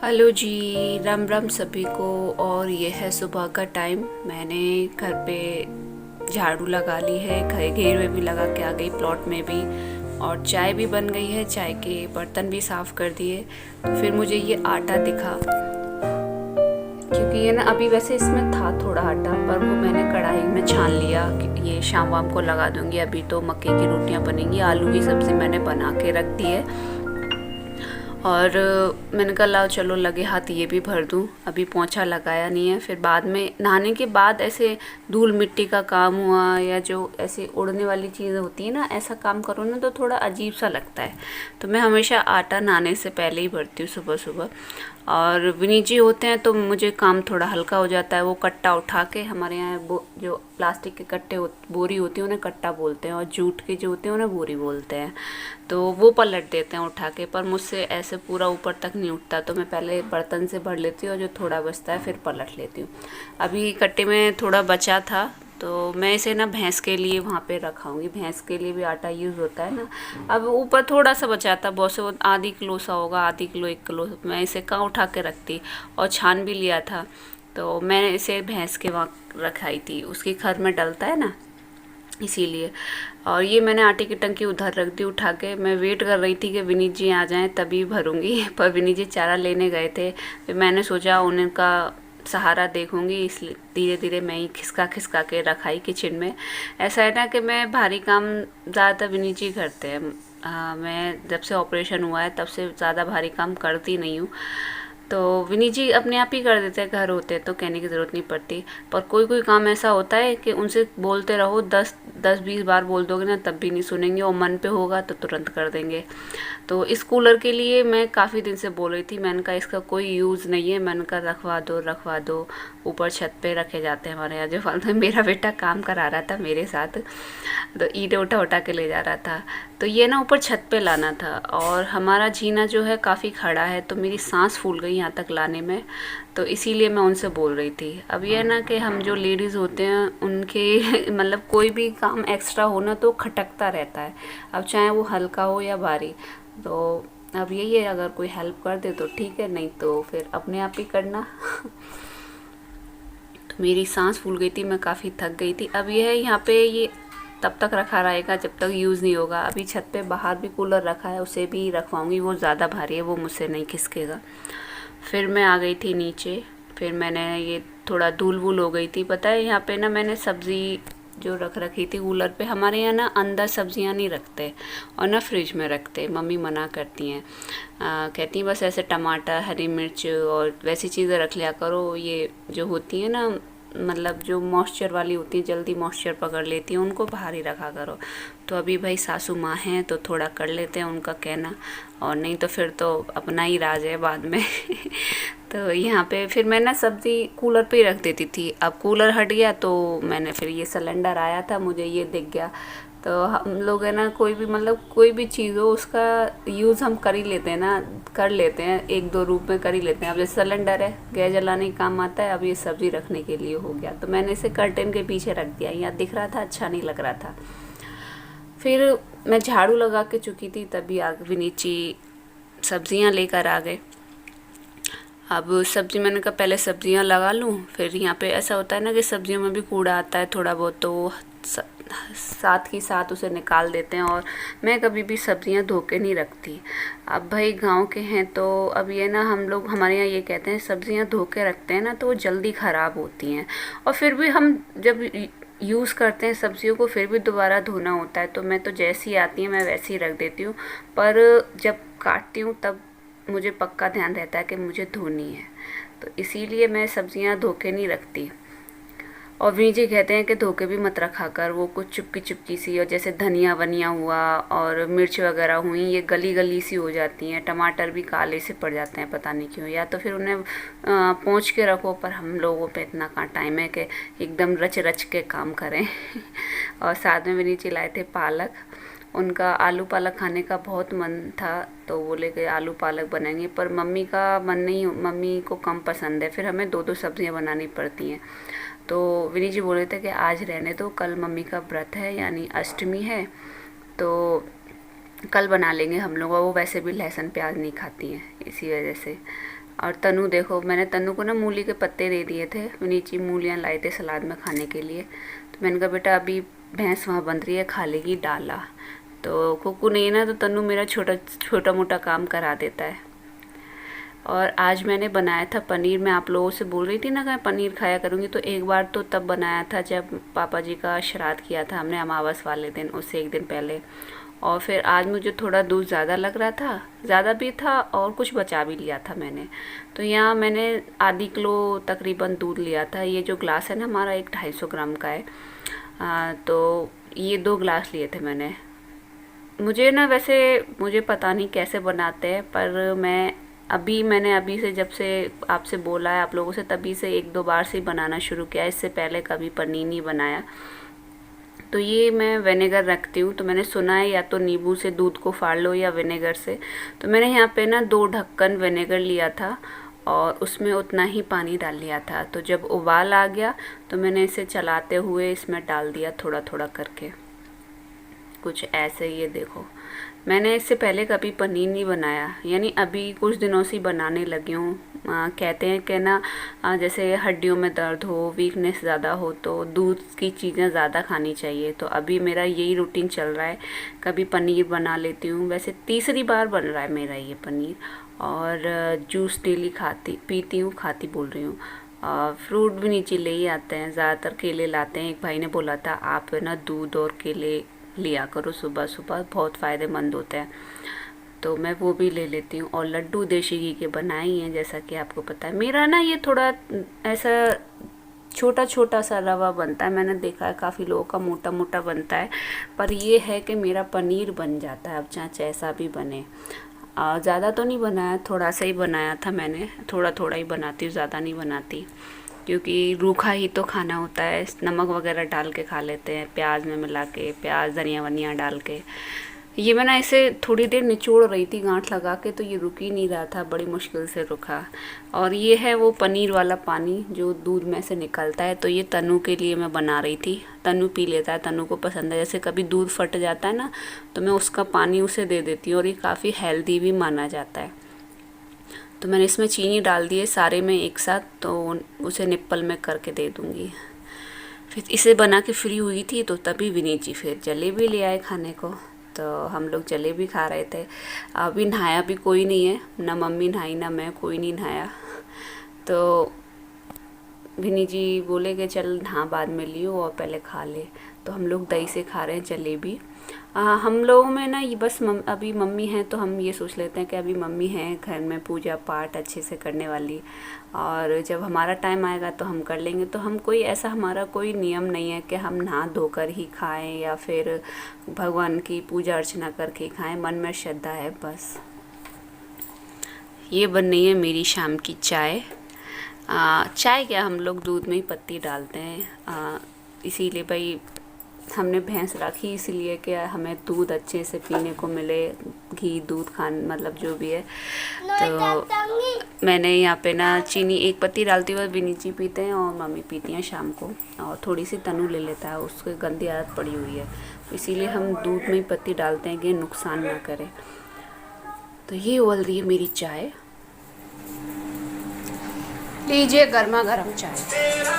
Hello जी, राम राम सभी को। और ये है सुबह का टाइम। मैंने घर पे झाड़ू लगा ली है, घर घेर में भी लगा के आ गई, प्लॉट में भी। और चाय भी बन गई है, चाय के बर्तन भी साफ़ कर दिए। तो फिर मुझे ये आटा दिखा, क्योंकि ये ना अभी वैसे इसमें था थोड़ा आटा, पर वो मैंने कढ़ाई में छान लिया कि ये शाम वाम को लगा दूंगी। अभी तो मक्के की रोटियां बनेंगी, आलू की सब्ज़ी मैंने बना के रख दी है। और मैंने कहा लाओ चलो लगे हाथ ये भी भर दूँ। अभी पोंछा लगाया नहीं है, फिर बाद में नहाने के बाद ऐसे धूल मिट्टी का काम हुआ या जो ऐसे उड़ने वाली चीज़ें होती है ना, ऐसा काम करो ना तो थोड़ा अजीब सा लगता है। तो मैं हमेशा आटा नहाने से पहले ही भरती हूँ सुबह सुबह। और विनीत जी होते हैं तो मुझे काम थोड़ा हल्का हो जाता है। वो कट्टा उठा के, हमारे यहाँ जो प्लास्टिक के कट्टे बोरी होती है उन्हें कट्टा बोलते हैं, और जूट के जो होते हैं उन्हें बोरी बोलते हैं। तो वो पलट देते हैं उठा के, पर मुझसे ऐसे पूरा ऊपर तक नहीं उठता। तो मैं पहले बर्तन से भर लेती हूँ और जो थोड़ा बचता है फिर पलट लेती हूँ। अभी कट्टे में थोड़ा बचा था तो मैं इसे ना भैंस के लिए वहाँ पे रखाऊंगी। भैंस के लिए भी आटा यूज़ होता है ना। अब ऊपर थोड़ा सा बचा था, बहुत से वो आधी किलो सा होगा, आधी किलो 1 किलो। मैं इसे कहाँ उठा के रखती, और छान भी लिया था। तो मैंने इसे भैंस के वहाँ रखाई थी, उसकी खर में डलता है ना, इसीलिए। और ये मैंने आटे की टंकी उधर रख दी उठा के। मैं वेट कर रही थी कि विनीत जी आ जाएं तभी भरूंगी, पर विनीत जी चारा लेने गए थे। फिर मैंने सोचा उनका सहारा देखूंगी, इसलिए धीरे धीरे मैं ही खिसका खिसका के रखाई किचन में। ऐसा है ना कि मैं भारी काम ज़्यादातर विनीत जी करते हैं। मैं जब से ऑपरेशन हुआ है तब से ज़्यादा भारी काम करती नहीं हूँ। तो विनी जी अपने आप ही कर देते हैं, घर होते हैं तो कहने की ज़रूरत नहीं पड़ती। पर कोई कोई काम ऐसा होता है कि उनसे बोलते रहो, 10-20 बार बोल दोगे ना तब भी नहीं सुनेंगे, और मन पे होगा तो तुरंत कर देंगे। तो इस कूलर के लिए मैं काफ़ी दिन से बोल रही थी। मैंने कहा इसका कोई यूज़ नहीं है, मैंने कहा रखवा दो रखवा दो। ऊपर छत पे रखे जाते हैं हमारे यहाँ जो फालतू। मेरा बेटा काम करा रहा था मेरे साथ, तो ईंटें उठा उठा के ले जा रहा था। तो ये ना ऊपर छत पे लाना था, और हमारा जीना जो है काफ़ी खड़ा है, तो मेरी सांस फूल गई यहाँ तक लाने में। तो इसीलिए मैं उनसे बोल रही थी। अब ये ना कि हम जो लेडीज़ होते हैं उनके मतलब कोई भी काम एक्स्ट्रा हो ना तो खटकता रहता है, अब चाहे वो हल्का हो या भारी। तो अब यही है, अगर कोई हेल्प कर दे तो ठीक है, नहीं तो फिर अपने आप ही करना। तो मेरी सांस फूल गई थी, मैं काफ़ी थक गई थी। अब ये है यहाँ पे, ये तब तक रखा रहेगा जब तक यूज़ नहीं होगा। अभी छत पे बाहर भी कूलर रखा है, उसे भी रखवाऊंगी। वो ज़्यादा भारी है, वो मुझसे नहीं खिसकेगा। फिर मैं आ गई थी नीचे। फिर मैंने ये थोड़ा धूल वूल हो गई थी, पता है यहाँ पे ना मैंने सब्ज़ी जो रख रखी थी कूलर पे। हमारे यहाँ ना अंदर सब्जियाँ नहीं रखते और ना फ्रिज में रखते, मम्मी मना करती हैं। कहती हैं बस ऐसे टमाटर, हरी मिर्च और वैसी चीज़ें रख लिया करो। ये जो होती है ना, मतलब जो मॉइस्चर वाली होती हैं, जल्दी मॉइस्चर पकड़ लेती हैं, उनको बाहर ही रखा करो। तो अभी भाई सासू माँ हैं तो थोड़ा कर लेते हैं उनका कहना, और नहीं तो फिर तो अपना ही राज है बाद में। तो यहाँ पे फिर मैं ना सब्ज़ी कूलर पे ही रख देती थी। अब कूलर हट गया तो मैंने फिर ये सिलेंडर आया था, मुझे ये दिख गया। तो हम लोग है ना, कोई भी मतलब कोई भी चीज़ हो उसका यूज़ हम कर ही लेते हैं ना, कर लेते हैं, एक दो रूप में कर ही लेते हैं। अब जैसे सिलेंडर है, गैस जलाने का काम आता है, अब ये सब्ज़ी रखने के लिए हो गया। तो मैंने इसे कर्टेन के पीछे रख दिया, यहाँ दिख रहा था, अच्छा नहीं लग रहा था। फिर मैं झाड़ू लगा के चुकी थी, तभी विनीत जी सब्जियाँ लेकर आ गए। अब सब्ज़ी मैंने कहा पहले सब्जियां लगा लूँ। फिर यहाँ पे ऐसा होता है ना कि सब्जियों में भी कूड़ा आता है थोड़ा बहुत, तो वो साथ ही साथ उसे निकाल देते हैं। और मैं कभी भी सब्जियां धो के नहीं रखती। अब भाई गांव के हैं तो अब ये ना, हम लोग हमारे यहाँ ये कहते हैं सब्जियां धो के रखते हैं ना तो वो जल्दी ख़राब होती हैं। और फिर भी हम जब यूज़ करते हैं सब्जियों को फिर भी दोबारा धोना होता है। तो मैं तो जैसी आती है मैं वैसे ही रख देती हूँ, पर जब काटती हूँ तब मुझे पक्का ध्यान रहता है कि मुझे धोनी है। तो इसीलिए मैं सब्जियां धो के नहीं रखती। और विनी जी कहते हैं कि धो के भी मत रखा कर, वो कुछ चुपकी चुपकी सी, और जैसे धनिया वनिया हुआ और मिर्च वगैरह हुई, ये गली गली सी हो जाती हैं। टमाटर भी काले से पड़ जाते हैं, पता नहीं क्यों। या तो फिर उन्हें पोंछ के रखो, पर हम लोगों पे इतना कहाँ टाइम है कि एकदम रच रच के काम करें। और साथ में विनी जी लाए थे पालक। उनका आलू पालक खाने का बहुत मन था तो बोले कि आलू पालक बनाएंगे, पर मम्मी का मन नहीं, मम्मी को कम पसंद है, फिर हमें दो दो सब्जियां बनानी पड़ती हैं। तो विनी जी बोल रहे थे कि आज रहने दो, कल मम्मी का व्रत है यानी अष्टमी है, तो कल बना लेंगे हम लोग। वो वैसे भी लहसुन प्याज नहीं खाती हैं, इसी वजह से। और तनु देखो, मैंने तनु को ना मूली के पत्ते दे दिए थे, नीचे मूलियाँ लाए थे सलाद में खाने के लिए। तो मैंने कहा बेटा अभी भैंस वहाँ बंध रही है, खा लेगी, डाला। तो कुकू नहीं ना, तो तनु मेरा छोटा छोटा मोटा काम करा देता है। और आज मैंने बनाया था पनीर। मैं आप लोगों से बोल रही थी ना कि पनीर खाया करूँगी, तो एक बार तो तब बनाया था जब पापा जी का श्राद्ध किया था हमने अमावस वाले दिन, उससे एक दिन पहले। और फिर आज मुझे थोड़ा दूध ज़्यादा लग रहा था, ज़्यादा भी था और कुछ बचा भी लिया था मैंने। तो यहाँ मैंने आधी किलो तकरीबन दूध लिया था। ये जो ग्लास है ना हमारा, एक 250 ग्राम का है। तो ये 2 ग्लास लिए थे मैंने। मुझे ना वैसे मुझे पता नहीं कैसे बनाते हैं, पर मैंने अभी से, जब से आपसे बोला है आप लोगों से, तभी से 1-2 बार से बनाना शुरू किया। इससे पहले कभी पनीर नहीं बनाया। तो ये मैं विनेगर रखती हूँ। तो मैंने सुना है या तो नींबू से दूध को फाड़ लो या विनेगर से। तो मैंने यहाँ पे ना 2 ढक्कन विनेगर लिया था और उसमें उतना ही पानी डाल लिया था। तो जब उबाल आ गया तो मैंने इसे चलाते हुए इसमें डाल दिया थोड़ा थोड़ा करके, कुछ ऐसे। ये देखो, मैंने इससे पहले कभी पनीर नहीं बनाया, यानी अभी कुछ दिनों से बनाने लगी हूँ। कहते हैं कि ना जैसे हड्डियों में दर्द हो, वीकनेस ज़्यादा हो, तो दूध की चीज़ें ज़्यादा खानी चाहिए। तो अभी मेरा यही रूटीन चल रहा है। कभी पनीर बना लेती हूँ, वैसे तीसरी बार बन रहा है मेरा ये पनीर। और जूस डेली खाती बोल रही हूँ। फ्रूट भी नीचे ले ही आते हैं, ज़्यादातर केले लाते हैं। एक भाई ने बोला था आप ना दूध और केले लिया करो सुबह सुबह, बहुत फ़ायदेमंद होते हैं। तो मैं वो भी ले लेती हूँ। और लड्डू देशी घी के बनाए हैं, जैसा कि आपको पता है। मेरा ना ये थोड़ा ऐसा छोटा छोटा सा रवा बनता है, मैंने देखा है काफ़ी लोगों का मोटा मोटा बनता है, पर ये है कि मेरा पनीर बन जाता है। अब चाहे जैसा भी बने। ज़्यादा तो नहीं बनाया, थोड़ा सा ही बनाया था मैंने। थोड़ा थोड़ा ही बनाती हूँ, ज़्यादा नहीं बनाती, क्योंकि रूखा ही तो खाना होता है। नमक वगैरह डाल के खा लेते हैं, प्याज में मिला के, प्याज धनिया वनिया डाल के। ये मैं ना इसे थोड़ी देर निचोड़ रही थी गांठ लगा के, तो ये रुक ही नहीं रहा था, बड़ी मुश्किल से रुका। और ये है वो पनीर वाला पानी जो दूध में से निकलता है। तो ये तनु के लिए मैं बना रही थी। तनु पी लेता है, तनु को पसंद है। जैसे कभी दूध फट जाता है ना, तो मैं उसका पानी उसे दे देती हूँ, और ये काफ़ी हेल्दी भी माना जाता है। तो मैंने इसमें चीनी डाल दी है सारे में एक साथ, तो उसे निप्पल में करके दे दूँगी। फिर इसे बना के फ्री हुई थी, तो तभी विनीत जी फिर जलेबी ले आए खाने को। तो हम लोग जलेबी खा रहे थे। अभी नहाया भी कोई नहीं है, ना मम्मी नहाई ना मैं, कोई नहीं नहाया। तो विनीत जी बोले कि चल नहा बाद में लियो और पहले खा ले। तो हम लोग दही से खा रहे हैं जलेबी। हम लोगों में ना ये बस अभी मम्मी हैं, तो हम ये सोच लेते हैं कि अभी मम्मी हैं घर में पूजा पाठ अच्छे से करने वाली, और जब हमारा टाइम आएगा तो हम कर लेंगे। तो हम कोई ऐसा, हमारा कोई नियम नहीं है कि हम नहा धोकर ही खाएं या फिर भगवान की पूजा अर्चना करके खाएं। मन में श्रद्धा है बस। ये बन रही है मेरी शाम की चाय। चाय क्या, हम लोग दूध में ही पत्ती डालते हैं। इसीलिए भाई हमने भैंस रखी, इसलिए कि हमें दूध अच्छे से पीने को मिले, घी दूध मतलब जो भी है। तो मैंने यहाँ पे ना चीनी 1 पत्ती डालती हूँ, विनीत जी पीते हैं और मम्मी पीती हैं शाम को। और थोड़ी सी तनु ले लेता है, उसको गंदी आदत पड़ी हुई है, इसीलिए हम दूध में ही पत्ती डालते हैं कि नुकसान ना करे। तो ये उबल रही है मेरी चाय, लीजिए गर्मा गर्म चाय।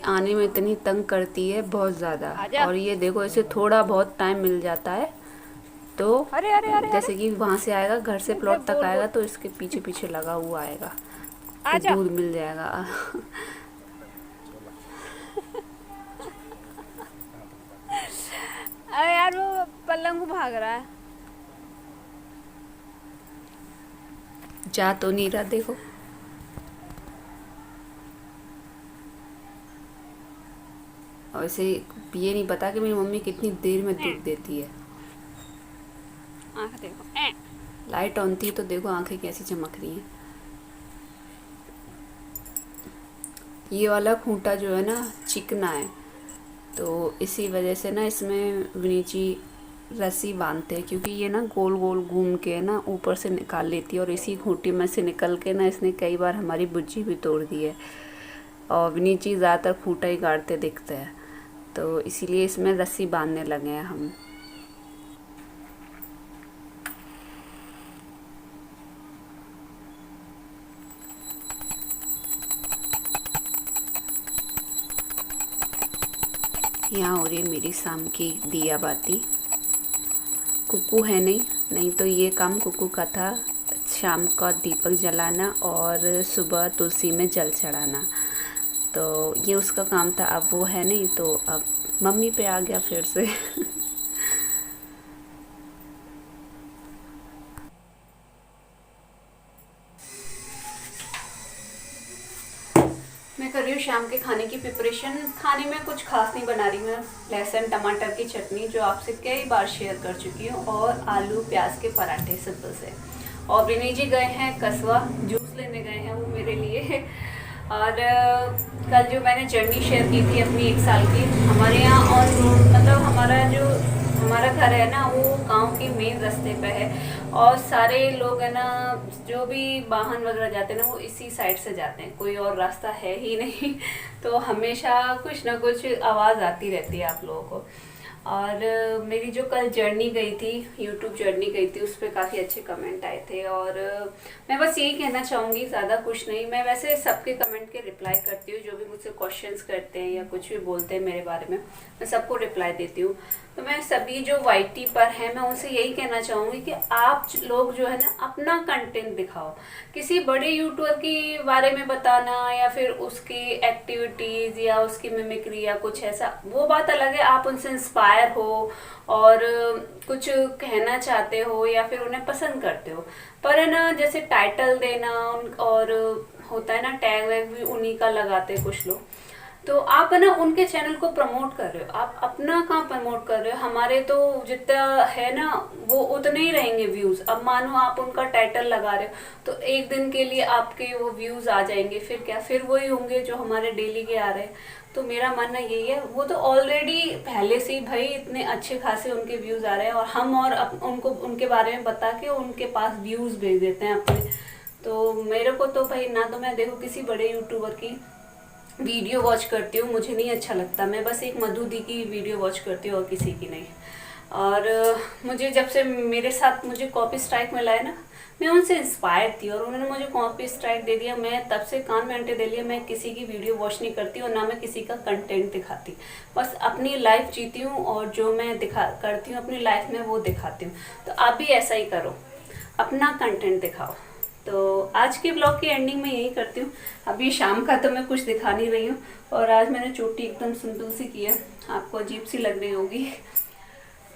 आने में इतनी तंग करती है, बहुत ज़्यादा। और ये देखो, इसे थोड़ा बहुत टाइम मिल जाता है तो अरे जैसे कि वहाँ से आएगा, घर से प्लॉट तक आएगा, तो इसके पीछे पीछे लगा हुआ आएगा, तो दूध मिल जाएगा। अरे यार वो पलंग भाग रहा है, जा तो नहीं रहा, देखो। और इसे ये नहीं पता कि मेरी मम्मी कितनी देर में दूध देती है। आँख देखो, लाइट ऑन थी तो देखो आंखें कैसी चमक रही हैं। ये वाला खूंटा जो है ना चिकना है, तो इसी वजह से ना इसमें विनीत जी रस्सी बांधते हैं, क्योंकि ये ना गोल गोल घूम के ना ऊपर से निकाल लेती है, और इसी खूंटी में से निकल के ना इसने कई बार हमारी बुज्जी भी तोड़ दी है। और विनीत जी ज़्यादातर खूंटा ही गाड़ते दिखते हैं, तो इसीलिए इसमें रस्सी बांधने लगे हैं हम। यहाँ हो रही है मेरी शाम की दिया बाती। कुकू है नहीं तो ये काम कुकू का था, शाम का दीपक जलाना और सुबह तुलसी में जल चढ़ाना, तो ये उसका काम था। अब वो है नहीं तो अब मम्मी पे आ गया फिर से। मैं कर रही हूँ शाम के खाने की प्रिपरेशन। खाने में कुछ खास नहीं बना रही मैं, लहसुन टमाटर की चटनी जो आपसे कई बार शेयर कर चुकी हूँ, और आलू प्याज के पराठे सिंपल से। और विनय जी गए हैं कसवा, जूस लेने गए हैं वो मेरे लिए। और कल जो मैंने जर्नी शेयर की थी अपनी 1 साल की, हमारे यहाँ और मतलब हमारा घर है ना वो गांव के मेन रास्ते पे है, और सारे लोग है ना जो भी वाहन वगैरह जाते हैं ना वो इसी साइड से जाते हैं, कोई और रास्ता है ही नहीं। तो हमेशा कुछ ना कुछ आवाज़ आती रहती है आप लोगों को। और मेरी जो कल जर्नी गई थी, यूट्यूब जर्नी गई थी, उस पर काफ़ी अच्छे कमेंट आए थे। और मैं बस यही कहना चाहूँगी, ज़्यादा कुछ नहीं। मैं वैसे सबके कमेंट के रिप्लाई करती हूँ, जो भी मुझसे क्वेश्चंस करते हैं या कुछ भी बोलते हैं मेरे बारे में, मैं सबको रिप्लाई देती हूँ। तो मैं सभी जो वाईटी पर हैं मैं उनसे यही कहना चाहूँगी कि आप लोग जो है ना अपना कंटेंट दिखाओ। किसी बड़े यूट्यूबर के बारे में बताना या फिर उसकी एक्टिविटीज़ या उसकी मिमिक्री या कुछ ऐसा, वो बात अलग है। आप उनसे इंस्पायर हो और कुछ कहना चाहते हो या फिर उन्हें पसंद करते हो, पर है ना जैसे टाइटल देना और होता है ना टैग वैग भी उन्हीं का लगाते हैं कुछ लोग, तो आप है ना उनके चैनल को प्रमोट कर रहे हो, आप अपना कहाँ प्रमोट कर रहे हो। हमारे तो जितना है ना वो उतने ही रहेंगे व्यूज। अब मानो आप उनका टाइटल लगा रहे हो तो एक दिन के लिए आपके वो व्यूज आ जाएंगे, फिर क्या, फिर वही होंगे जो हमारे डेली के आ रहे हैं। तो मेरा मानना यही है, वो तो ऑलरेडी पहले से ही भाई इतने अच्छे खासे उनके व्यूज आ रहे हैं, और हम और उनको उनके बारे में बता के उनके पास व्यूज भेज देते हैं अपने। तो मेरे को तो भाई ना तो मैं देखो किसी बड़े यूट्यूबर की वीडियो वॉच करती हूँ, मुझे नहीं अच्छा लगता। मैं बस एक मधु दी की वीडियो वॉच करती हूँ और किसी की नहीं। और मुझे जब से मेरे साथ मुझे कॉपी स्ट्राइक मिला है ना, मैं उनसे इंस्पायर थी और उन्होंने मुझे कॉपी स्ट्राइक दे दिया। मैं तब से कान में अंटे दे लिया, मैं किसी की वीडियो वॉच नहीं करती और ना मैं किसी का कंटेंट दिखाती। बस अपनी लाइफ जीती हूँ और जो मैं करती हूँ अपनी लाइफ में वो दिखाती हूँ। तो आप भी ऐसा ही करो, अपना कंटेंट दिखाओ। तो आज के ब्लॉग की एंडिंग में यही करती हूँ। अभी शाम का तो मैं कुछ दिखा नहीं रही हूँ, और आज मैंने चोटी एकदम सिंपल सी की है, आपको अजीब सी लग रही होगी।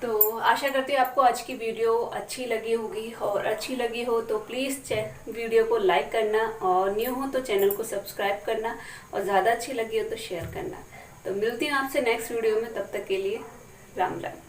तो आशा करती हूँ आपको आज की वीडियो अच्छी लगी होगी, और अच्छी लगी हो तो प्लीज़ वीडियो को लाइक करना, और न्यू हो तो चैनल को सब्सक्राइब करना, और ज़्यादा अच्छी लगी हो तो शेयर करना। तो मिलती हूँ आपसे नेक्स्ट वीडियो में, तब तक के लिए राम राम।